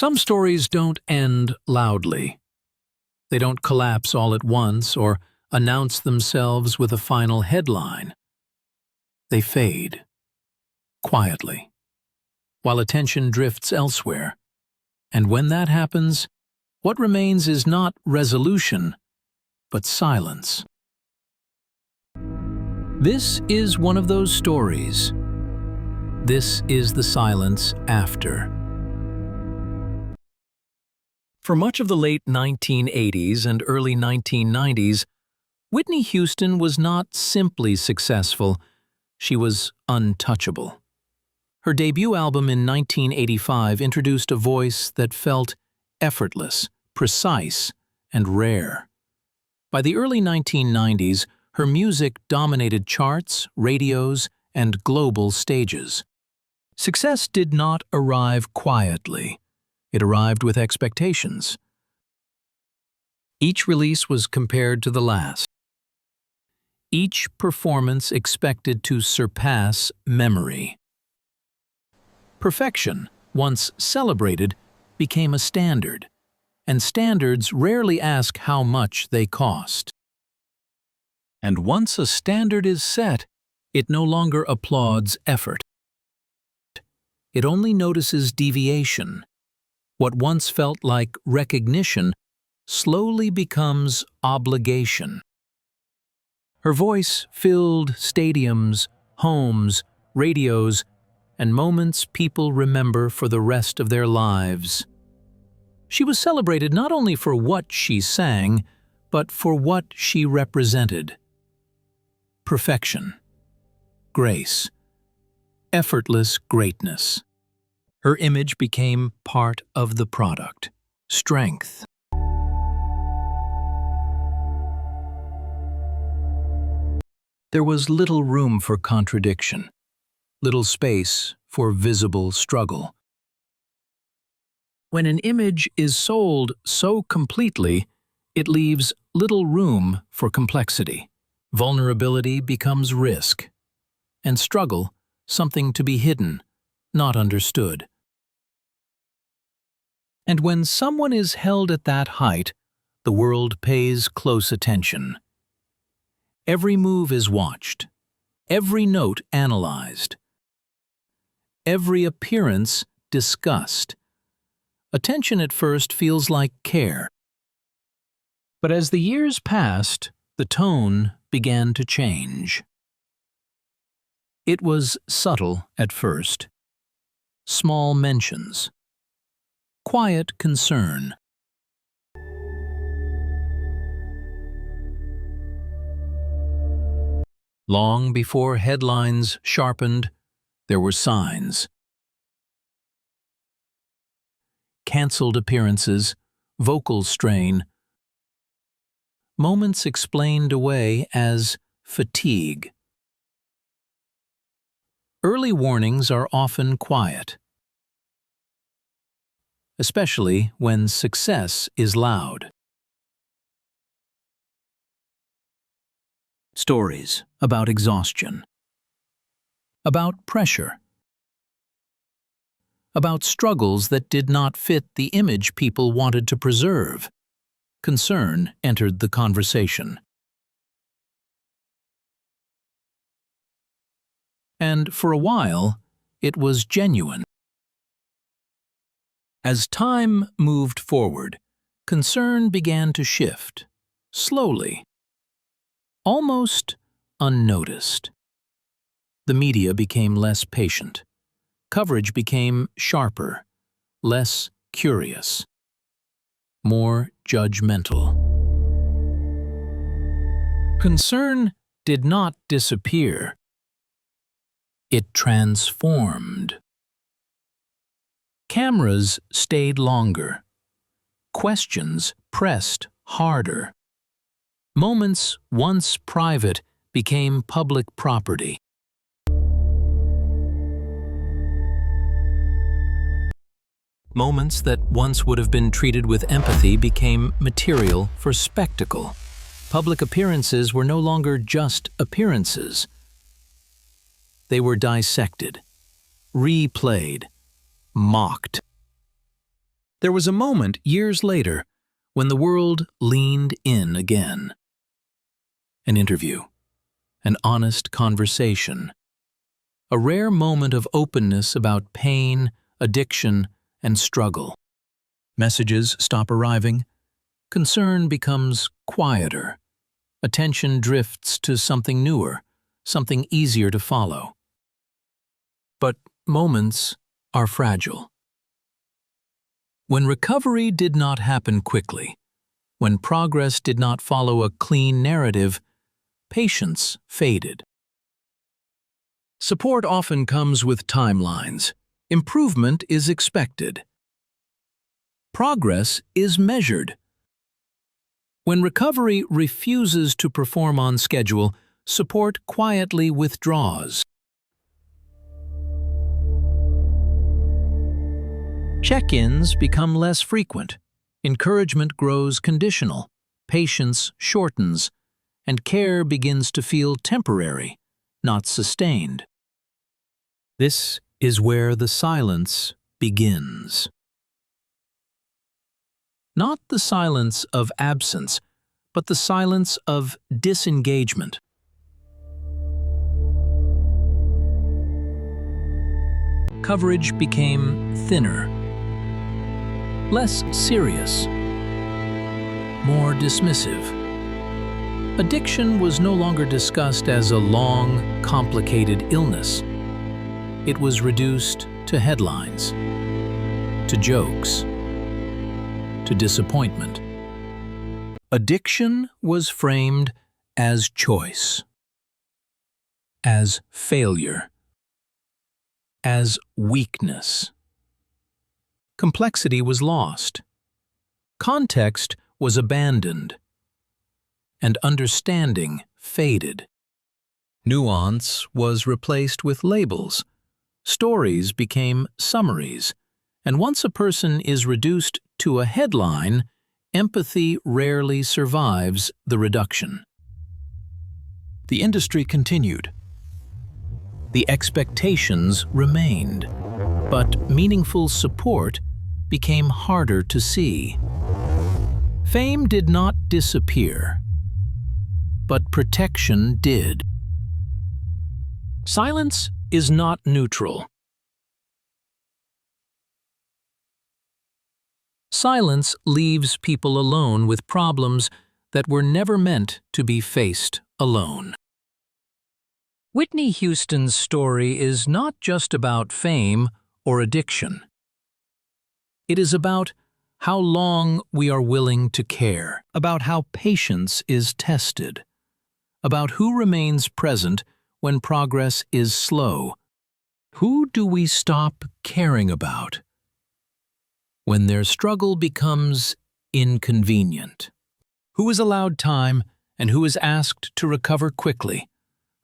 Some stories don't end loudly. They don't collapse all at once or announce themselves with a final headline. They fade, quietly, while attention drifts elsewhere. And when that happens, what remains is not resolution, but silence. This is one of those stories. This is the silence after. For much of the late 1980s and early 1990s, Whitney Houston was not simply successful, she was untouchable. Her debut album in 1985 introduced a voice that felt effortless, precise, and rare. By the early 1990s, her music dominated charts, radios, and global stages. Success did not arrive quietly. It arrived with expectations. Each release was compared to the last. Each performance expected to surpass memory. Perfection, once celebrated, became a standard, and standards rarely ask how much they cost. And once a standard is set, it no longer applauds effort. It only notices deviation. What once felt like recognition slowly becomes obligation. Her voice filled stadiums, homes, radios, and moments people remember for the rest of their lives. She was celebrated not only for what she sang, but for what she represented. Perfection, grace, effortless greatness. Her image became part of the product, strength. There was little room for contradiction, little space for visible struggle. When an image is sold so completely, it leaves little room for complexity. Vulnerability becomes risk, and struggle something to be hidden, not understood. And when someone is held at that height, the world pays close attention. Every move is watched, every note analyzed, every appearance discussed. Attention at first feels like care. But as the years passed, the tone began to change. It was subtle at first. Small mentions. Quiet concern. Long before headlines sharpened, there were signs. Cancelled appearances, vocal strain. Moments explained away as fatigue. Early warnings are often quiet, especially when success is loud. Stories about exhaustion, about pressure, about struggles that did not fit the image people wanted to preserve. Concern entered the conversation. And for a while, it was genuine. As time moved forward, concern began to shift, slowly, almost unnoticed. The media became less patient. Coverage became sharper, less curious, more judgmental. Concern did not disappear. It transformed. Cameras stayed longer. Questions pressed harder. Moments once private became public property. Moments that once would have been treated with empathy became material for spectacle. Public appearances were no longer just appearances. They were dissected, replayed, mocked. There was a moment years later when the world leaned in again. An interview, an honest conversation, a rare moment of openness about pain, addiction, and struggle. Messages stop arriving. Concern becomes quieter. Attention drifts to something newer, something easier to follow. But moments are fragile. When recovery did not happen quickly, when progress did not follow a clean narrative, patience faded. Support often comes with timelines. Improvement is expected. Progress is measured. When recovery refuses to perform on schedule, support quietly withdraws. Check-ins become less frequent. Encouragement grows conditional. Patience shortens. And care begins to feel temporary, not sustained. This is where the silence begins. Not the silence of absence, but the silence of disengagement. Coverage became thinner, less serious, more dismissive. Addiction was no longer discussed as a long, complicated illness. It was reduced to headlines, to jokes, to disappointment. Addiction was framed as choice, as failure, as weakness. Complexity was lost. Context was abandoned. And understanding faded. Nuance was replaced with labels. Stories became summaries. And once a person is reduced to a headline, empathy rarely survives the reduction. The industry continued. The expectations remained, but meaningful support became harder to see. Fame did not disappear, but protection did. Silence is not neutral. Silence leaves people alone with problems that were never meant to be faced alone. Whitney Houston's story is not just about fame or addiction. It is about how long we are willing to care, about how patience is tested, about who remains present when progress is slow. Who do we stop caring about when their struggle becomes inconvenient? Who is allowed time and who is asked to recover quickly?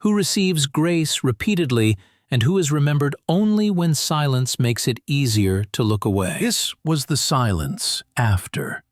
Who receives grace repeatedly and who is remembered only when silence makes it easier to look away? This was the silence after.